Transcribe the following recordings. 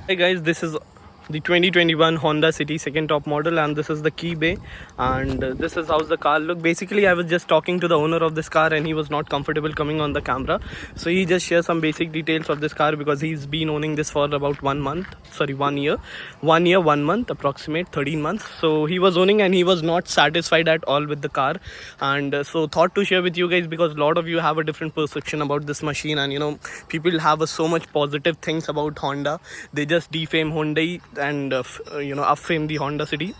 Hey guys, this is the 2021 Honda City second top model, and this is the key bay, and this is how the car look. Basically, I was just talking to the owner of this car and he was not comfortable coming on the camera, so he just shared some basic details of this car because he's been owning this for about 1 year, 1 month, approximate 13 months. So he was owning and he was not satisfied at all with the car, and so thought to share with you guys because a lot of you have a different perception about this machine, and people have so much positive things about Honda. They just defame Hyundai and upframe the Honda City.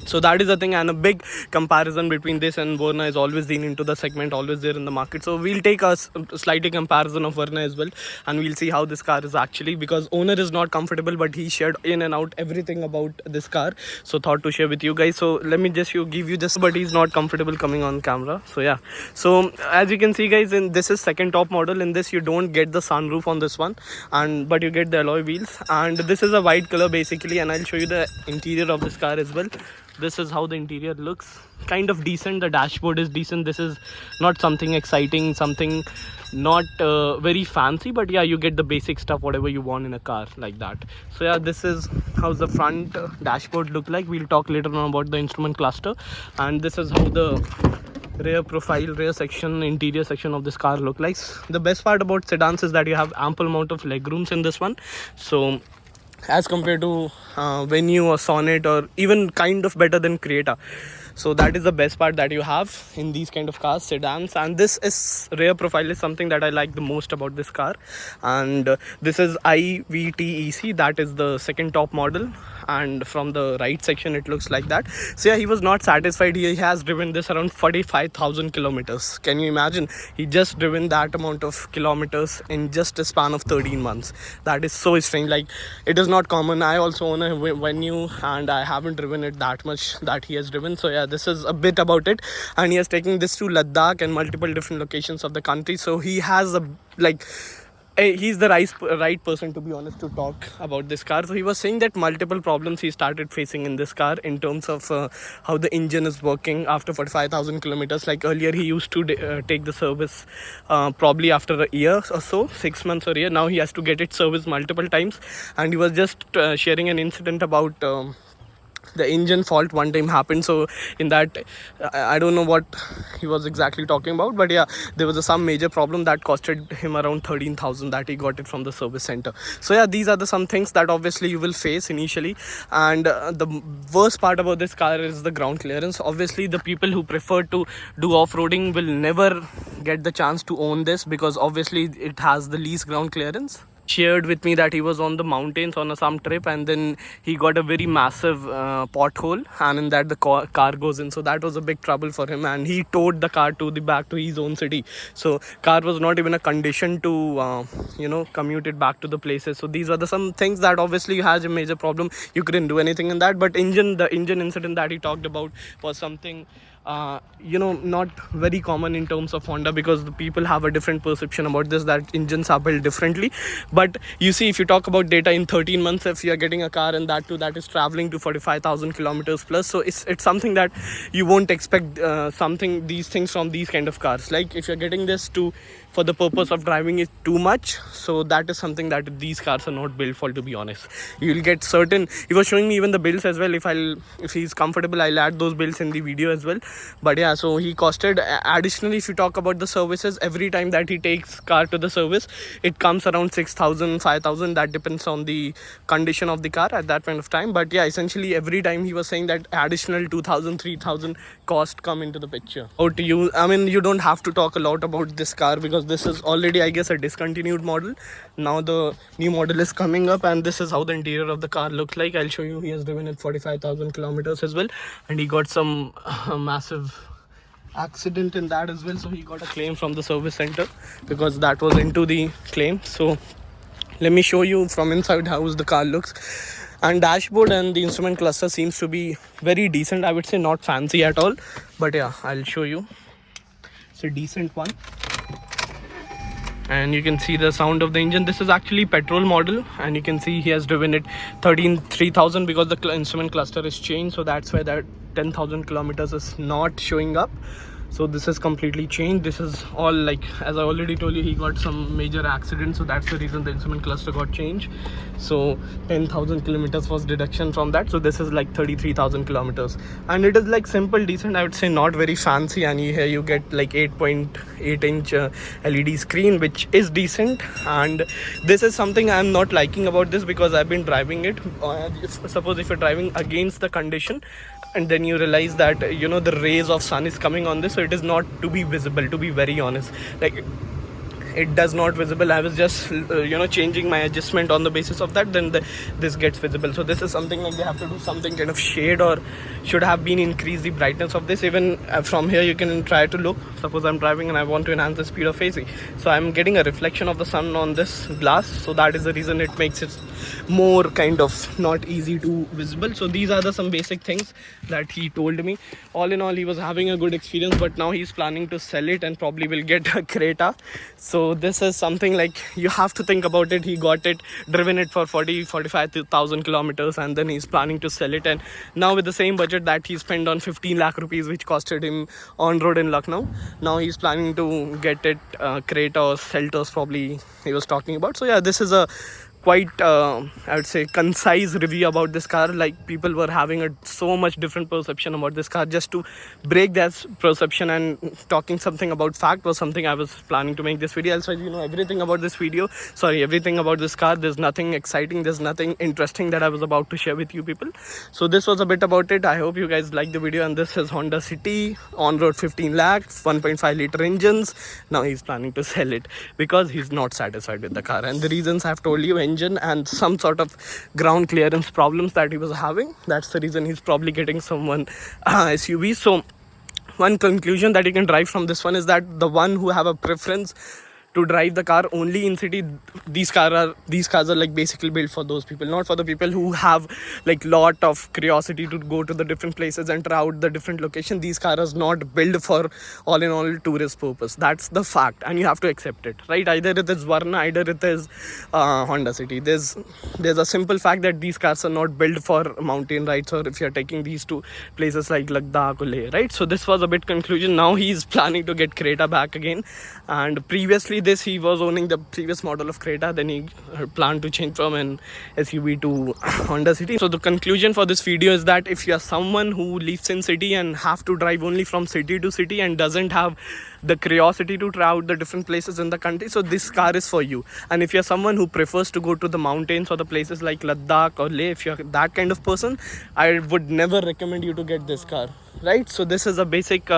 So that is the thing, and a big comparison between this and Verna is always been into the segment, always there in the market. So we'll take a slightly comparison of Verna as well, and we'll see how this car is actually, because owner is not comfortable but he shared in and out everything about this car, so thought to share with you guys. So let me just give you just, but he's not comfortable coming on camera. So yeah, so as you can see guys, in this is second top model. In this you don't get the sunroof on this one, and but you get the alloy wheels, and this is a white color basically, and I'll show you the interior of this car as well. This is how the interior looks, kind of decent. The dashboard is decent. This is not something exciting, something not very fancy, but yeah, you get the basic stuff whatever you want in a car like that. So yeah, this is how the front dashboard look like. We'll talk later on about the instrument cluster, and this is how the rear section, interior section of this car look like. The best part about sedans is that you have ample amount of leg rooms in this one, so as compared to Venue or Sonnet, or even kind of better than Creta. So that is the best part that you have in these kind of cars, sedans. And this is rear profile is something that I like the most about this car. And this is IVTEC, that is the second top model, and from the right section it looks like that. So yeah, he was not satisfied. He has driven this around 45,000 kilometers. Can you imagine? He just driven that amount of kilometers in just a span of 13 months. That is so strange. Like, it is not common. I also own a Venue and I haven't driven it that much that he has driven. So yeah, this is a bit about it. And he has taken this to Ladakh and multiple different locations of the country. So he has a he's the right person, to be honest, to talk about this car. So he was saying that multiple problems he started facing in this car in terms of how the engine is working after 45,000 kilometers. Like earlier he used to take the service probably after a year or so, 6 months or a year. Now he has to get it serviced multiple times, and he was just sharing an incident about the engine fault one time happened. So in that, I don't know what he was exactly talking about, but yeah, there was some major problem that costed him around 13,000 that he got it from the service center. So yeah, these are the some things that obviously you will face initially. And the worst part about this car is the ground clearance. Obviously the people who prefer to do off-roading will never get the chance to own this, because obviously it has the least ground clearance. Shared with me that he was on the mountains on some trip, and then he got a very massive pothole, and in that the car goes in. So that was a big trouble for him, and he towed the car to the back to his own city. So car was not even a condition to commute it back to the places. So these are the some things that obviously has a major problem. You couldn't do anything in that. But the engine incident that he talked about was something not very common in terms of Honda, because the people have a different perception about this, that engines are built differently. But you see, if you talk about data in 13 months, if you are getting a car and that too that is traveling to 45,000 kilometers plus, so it's something that you won't expect these things from these kind of cars. Like if you're getting this to for the purpose of driving it too much, so that is something that these cars are not built for, to be honest. You will get certain, he was showing me even the bills as well. If he's comfortable, I'll add those bills in the video as well. But yeah, so he costed additionally, if you talk about the services, every time that he takes car to the service, it comes around 6,000, 5,000. That depends on the condition of the car at that point of time. But yeah, essentially every time he was saying that additional 2,000, 3,000 cost come into the picture. Oh, to you, I mean, you don't have to talk a lot about this car, because this is already, I guess, a discontinued model. Now the new model is coming up, and this is how the interior of the car looks like. I'll show you. He has driven it 45,000 kilometers as well, and he got some massive accident in that as well. So he got a claim from the service center because that was into the claim. So let me show you from inside how the car looks. And dashboard and the instrument cluster seems to be very decent. I would say not fancy at all, but yeah, I'll show you. It's a decent one, and you can see the sound of the engine. This is actually petrol model, and you can see he has driven it 3,000 because the instrument cluster is changed, so that's why that 10,000 kilometers is not showing up. So this is completely changed. This is all, like as I already told you, he got some major accident, so that's the reason the instrument cluster got changed. So 10,000 kilometers was deduction from that, so this is like 33,000 kilometers, and it is like simple, decent, I would say, not very fancy. And here you get like 8.8 inch LED screen, which is decent. And this is something I'm not liking about this, because I've been driving it. Suppose if you're driving against the condition, and then you realize that the rays of sun is coming on this, so it is not to be visible, to be very honest. Like, it does not visible. I was just changing my adjustment on the basis of that, then this gets visible. So this is something like they have to do something kind of shade, or should have been increase the brightness of this. Even from here you can try to look. Suppose I'm driving and I want to enhance the speed of AC, so I'm getting a reflection of the sun on this glass, so that is the reason it makes it more kind of not easy to visible. So these are the some basic things that he told me. All in all, he was having a good experience, but now he's planning to sell it and probably will get a Creta. So this is something like you have to think about it. He got it, driven it for 45,000 kilometers, and then he's planning to sell it. And now with the same budget that he spent on 15 lakh rupees, which costed him on road in Lucknow, now he's planning to get it Creta or Seltos, probably he was talking about. So yeah, this is a quite I would say concise review about this car. Like, people were having so much different perception about this car. Just to break that perception and talking something about fact was something I was planning to make this video. Also, everything about this video, everything about this car, there's nothing exciting, there's nothing interesting that I was about to share with you people. So this was a bit about it. I hope you guys liked the video. And this is Honda City on road, 15 lakhs, 1.5 liter engines. Now he's planning to sell it because he's not satisfied with the car, and the reasons I've told you: engine and some sort of ground clearance problems that he was having. That's the reason he's probably getting someone SUV. So one conclusion that you can drive from this one is that the one who have a preference to drive the car only in city, these cars are like basically built for those people, not for the people who have like lot of curiosity to go to the different places and try out the different location. These cars are not built for all in all tourist purpose. That's the fact, and you have to accept it, right? Either it is Verna, either it is Honda City. There's a simple fact that these cars are not built for mountain rides, or if you're taking these to places like Ladakh or Leh, right? So this was a bit conclusion. Now he's planning to get Creta back again, and previously he was owning the previous model of Creta, then he planned to change from an SUV to Honda City. So the conclusion for this video is that if you are someone who lives in city and have to drive only from city to city and doesn't have the curiosity to try out the different places in the country, so this car is for you. And if you're someone who prefers to go to the mountains or the places like Ladakh or Leh, if you're that kind of person, I would never recommend you to get this car, right? So this is a basic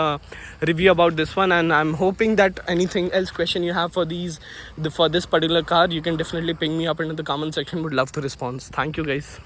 review about this one, and I'm hoping that anything else question you have for this particular car, you can definitely ping me up into the comment section. Would love to respond. Thank you guys.